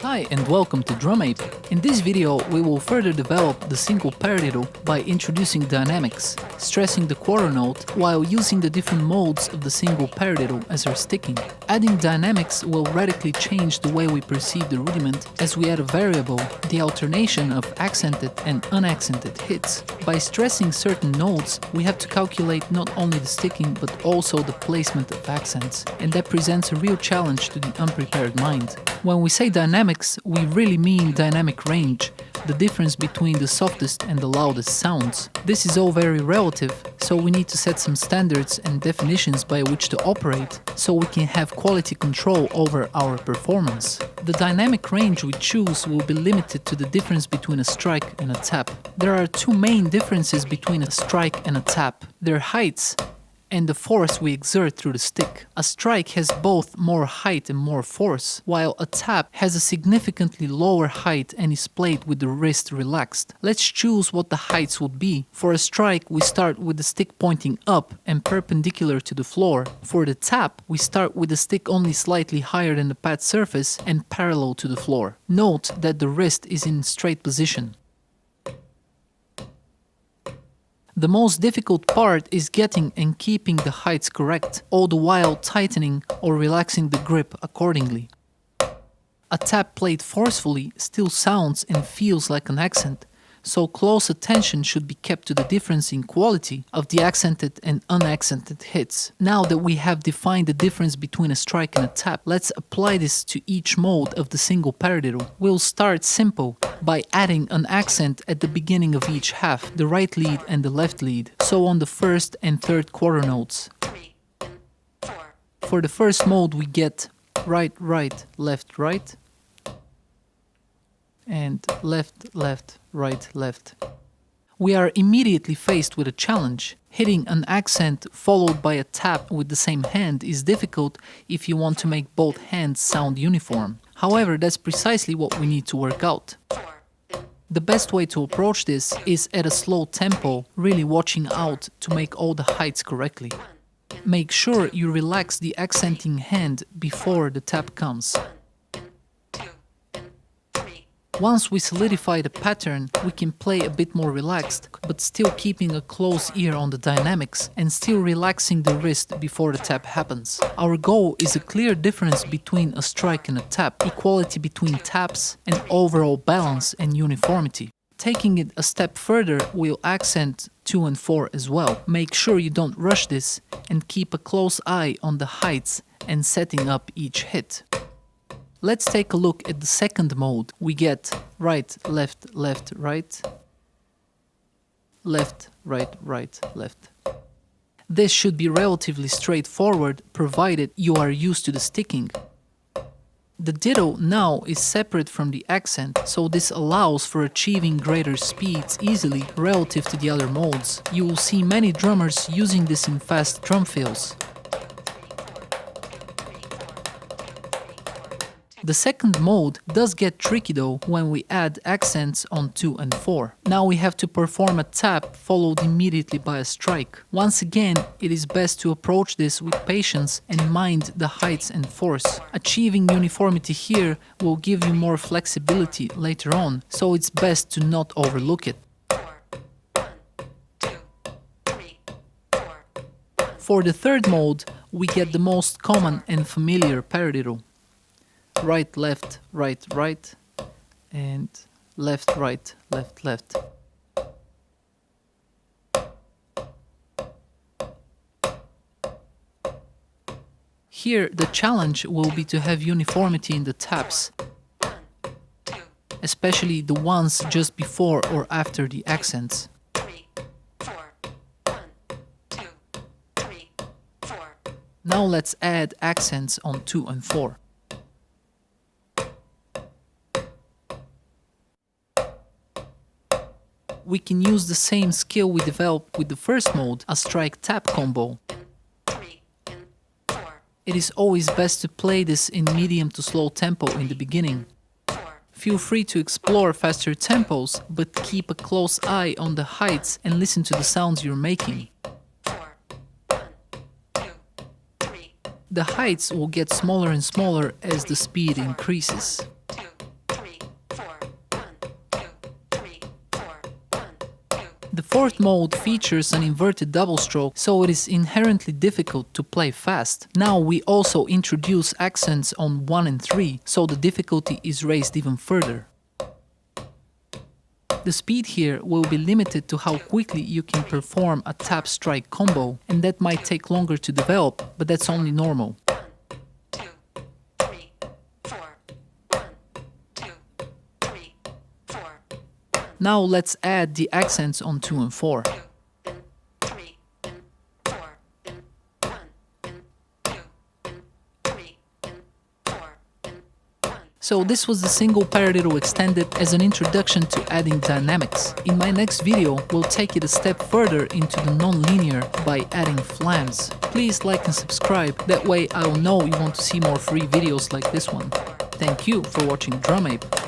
Hi and welcome to DrumApe. In this video we will further develop the single paradiddle by introducing dynamics, stressing the quarter note while using the different modes of the single paradiddle as our sticking. Adding dynamics will radically change the way we perceive the rudiment as we add a variable, the alternation of accented and unaccented hits. By stressing certain notes, we have to calculate not only the sticking but also the placement of accents, and that presents a real challenge to the unprepared mind. When we say dynamics, we really mean dynamic range, the difference between the softest and the loudest sounds. This is all very relative, so we need to set some standards and definitions by which to operate, so we can have quality control over our performance. The dynamic range we choose will be limited to the difference between a strike and a tap. There are two main differences between a strike and a tap: their heights and the force we exert through the stick. A strike has both more height and more force, while a tap has a significantly lower height and is played with the wrist relaxed. Let's choose what the heights would be. For a strike, we start with the stick pointing up and perpendicular to the floor. For the tap, we start with the stick only slightly higher than the pad surface and parallel to the floor. Note that the wrist is in straight position. The most difficult part is getting and keeping the heights correct, all the while tightening or relaxing the grip accordingly. A tap played forcefully still sounds and feels like an accent, so close attention should be kept to the difference in quality of the accented and unaccented hits. Now that we have defined the difference between a strike and a tap, let's apply this to each mode of the single paradiddle. We'll start simple by adding an accent at the beginning of each half, the right lead and the left lead, so on the first and third quarter notes. For the first mode we get right, right, left, right, and left, left, right, left. We are immediately faced with a challenge. Hitting an accent followed by a tap with the same hand is difficult if you want to make both hands sound uniform. However, that's precisely what we need to work out. The best way to approach this is at a slow tempo, really watching out to make all the heights correctly. Make sure you relax the accenting hand before the tap comes. Once we solidify the pattern, we can play a bit more relaxed, but still keeping a close ear on the dynamics and still relaxing the wrist before the tap happens. Our goal is a clear difference between a strike and a tap, equality between taps, and overall balance and uniformity. Taking it a step further, we'll accent 2 and 4 as well. Make sure you don't rush this and keep a close eye on the heights and setting up each hit. Let's take a look at the second mode. We get right, left, left, right, left, right, right, left. This should be relatively straightforward, provided you are used to the sticking. The ditto now is separate from the accent, so this allows for achieving greater speeds easily relative to the other modes. You will see many drummers using this in fast drum fills. The second mode does get tricky though when we add accents on 2 and 4. Now we have to perform a tap followed immediately by a strike. Once again, it is best to approach this with patience and mind the heights and force. Achieving uniformity here will give you more flexibility later on, so it's best to not overlook it. For the third mode, we get the most common and familiar paradiddle. Right, left, right, right, and left, right, left, left. Here, the challenge will be to have uniformity in the taps, especially the ones just before or after the accents. Now let's add accents on 2 and 4. We can use the same skill we developed with the first mode, a strike-tap combo. It is always best to play this in medium to slow tempo in the beginning. Feel free to explore faster tempos, but keep a close eye on the heights and listen to the sounds you're making. The heights will get smaller and smaller as the speed increases. The fourth mode features an inverted double stroke, so it is inherently difficult to play fast. Now we also introduce accents on 1 and 3, so the difficulty is raised even further. The speed here will be limited to how quickly you can perform a tap-strike combo, and that might take longer to develop, but that's only normal. Now let's add the accents on 2 and 4. So this was the single paradiddle extended as an introduction to adding dynamics. In my next video, we'll take it a step further into the non-linear by adding flams. Please like and subscribe, that way I'll know you want to see more free videos like this one. Thank you for watching Drumape.